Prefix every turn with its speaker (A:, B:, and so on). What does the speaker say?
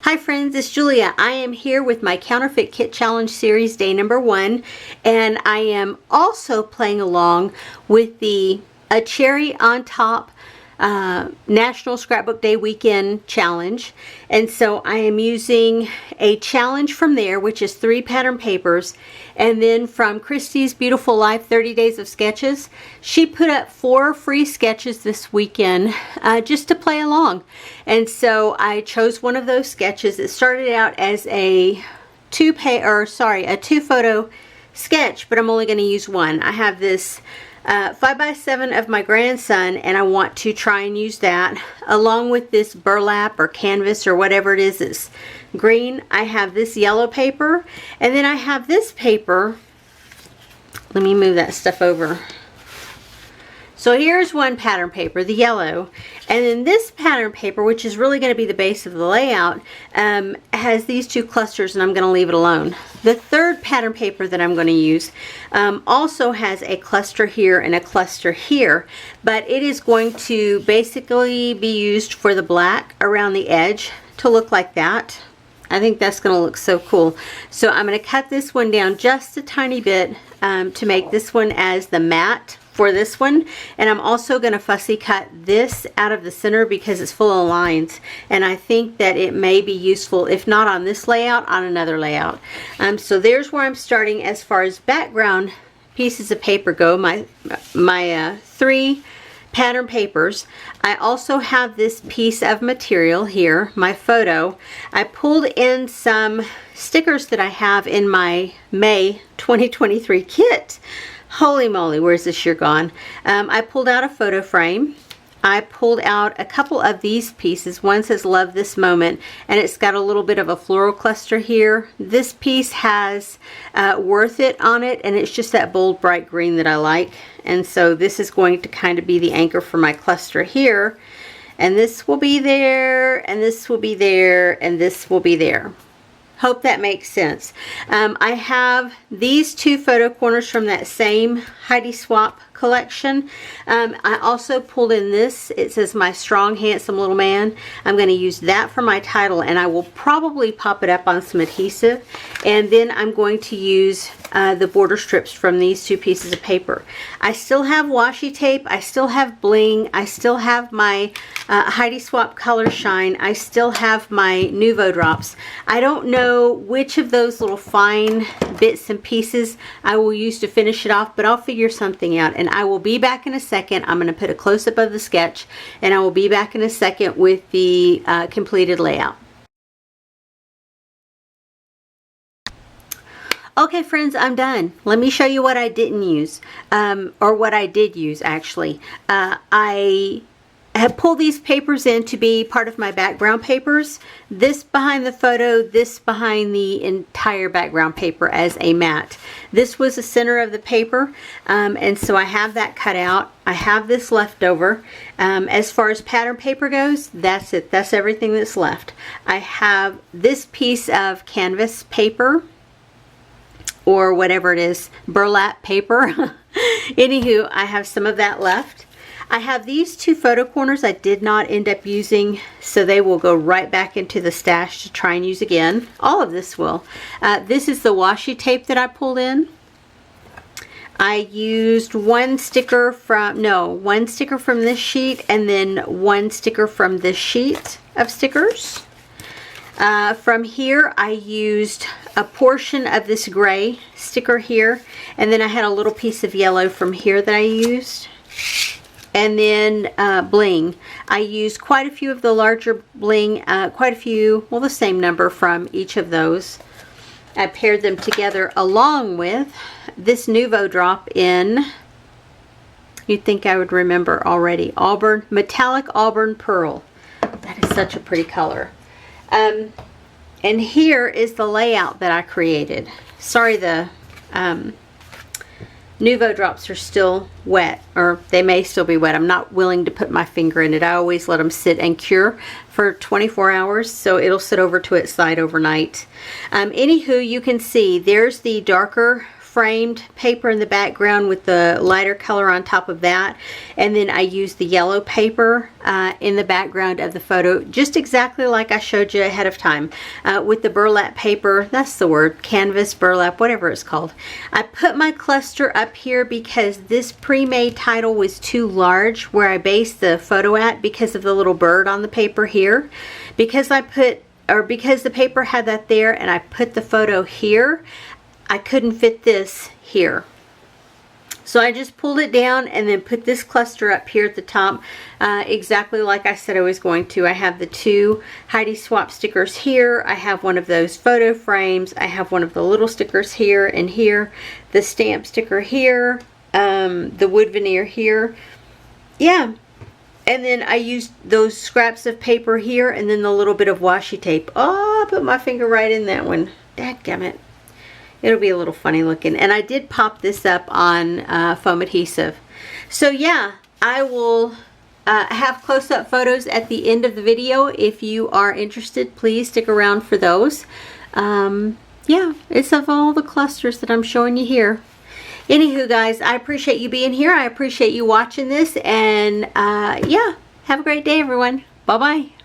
A: Hi friends, it's Julia. I am here with my Counterfeit Kit Challenge Series day number 1, and I am also playing along with the A Cherry on Top National Scrapbook Day Weekend Challenge. And so I am using a challenge from there, which is 3 pattern papers, and then from Christy's Beautiful Life 30 Days of Sketches, she put up 4 free sketches this weekend just to play along. And so I chose one of those sketches. It started out as a 2 photo sketch, but I'm only going to use one. I have this 5x7 of my grandson, and I want to try and use that along with this burlap or canvas or whatever it is that's green. I have this yellow paper, and then I have this paper. Let me move that stuff over. So here's one pattern paper, the yellow, and then this pattern paper, which is really going to be the base of the layout, has these 2 clusters, and I'm going to leave it alone. The third pattern paper that I'm going to use also has a cluster here and a cluster here, but it is going to basically be used for the black around the edge to look like that. I think that's going to look so cool. So I'm going to cut this one down just a tiny bit to make this one as the mat for this one, and I'm also going to fussy cut this out of the center because it's full of lines, and I think that it may be useful, if not on this layout, on another layout. So there's where I'm starting as far as background pieces of paper go, my 3 pattern papers. I also have this piece of material here, my photo. I pulled in some stickers that I have in my May 2023 kit. Holy moly, where's this year gone? I pulled out a photo frame. I pulled out a couple of these pieces. One says Love This Moment, and it's got a little bit of a floral cluster here. This piece has Worth It on it, and it's just that bold bright green that I like. And so this is going to kind of be the anchor for my cluster here. And this will be there, and this will be there, and this will be there. Hope that makes sense. I have these 2 photo corners from that same Heidi Swap collection. I also pulled in this. It says My Strong Handsome Little Man. I'm going to use that for my title, and I will probably pop it up on some adhesive. And then I'm going to use the border strips from these 2 pieces of paper. I still have washi tape. I still have bling. I still have my Heidi Swap Color Shine. I still have my Nuvo drops. I don't know which of those little fine bits and pieces I will use to finish it off, but I'll figure something out, and I will be back in a second. I'm going to put a close-up of the sketch, and I will be back in a second with the completed layout. Okay friends, I'm done. Let me show you what I didn't use, or what I did use actually. I have pulled these papers in to be part of my background papers. This behind the photo, this behind the entire background paper as a mat. This was the center of the paper, and so I have that cut out. I have this left over. As far as pattern paper goes, that's it. That's everything that's left. I have this piece of canvas paper, or whatever it is, burlap paper. Anywho, I have some of that left. I have these 2 photo corners I did not end up using, so they will go right back into the stash to try and use again. All of this will. This is the washi tape that I pulled in. I used one sticker from this sheet, and then 1 sticker from this sheet of stickers. From here I used a portion of this gray sticker here, and then I had a little piece of yellow from here that I used. And then bling. I used quite a few of the larger bling, quite a few, well, the same number from each of those. I paired them together along with this Nuvo drop in, you'd think I would remember already, Auburn, metallic auburn pearl. That is such a pretty color. And here is the layout that I created. Sorry, the Nuvo drops are still wet, or they may still be wet. I'm not willing to put my finger in it. I always let them sit and cure for 24 hours, so it'll sit over to its side overnight. Anywho, you can see there's the darker framed paper in the background with the lighter color on top of that, and then I used the yellow paper in the background of the photo, just exactly like I showed you ahead of time with the burlap paper. That's the word, canvas, burlap, whatever it's called. I put my cluster up here because this pre-made title was too large where I based the photo at, because of the little bird on the paper here. Because the paper had that there and I put the photo here, I couldn't fit this here. So I just pulled it down and then put this cluster up here at the top, exactly like I said I was going to. I have the two Heidi Swap stickers here. I have one of those photo frames. I have one of the little stickers here and here. The stamp sticker here. The wood veneer here. Yeah. And then I used those scraps of paper here and then the little bit of washi tape. Oh, I put my finger right in that one. Dadgummit. It'll be a little funny looking. And I did pop this up on foam adhesive. So yeah, I will have close-up photos at the end of the video. If you are interested, please stick around for those. Yeah, it's of all the clusters that I'm showing you here. Anywho, guys, I appreciate you being here. I appreciate you watching this. And yeah, have a great day, everyone. Bye-bye.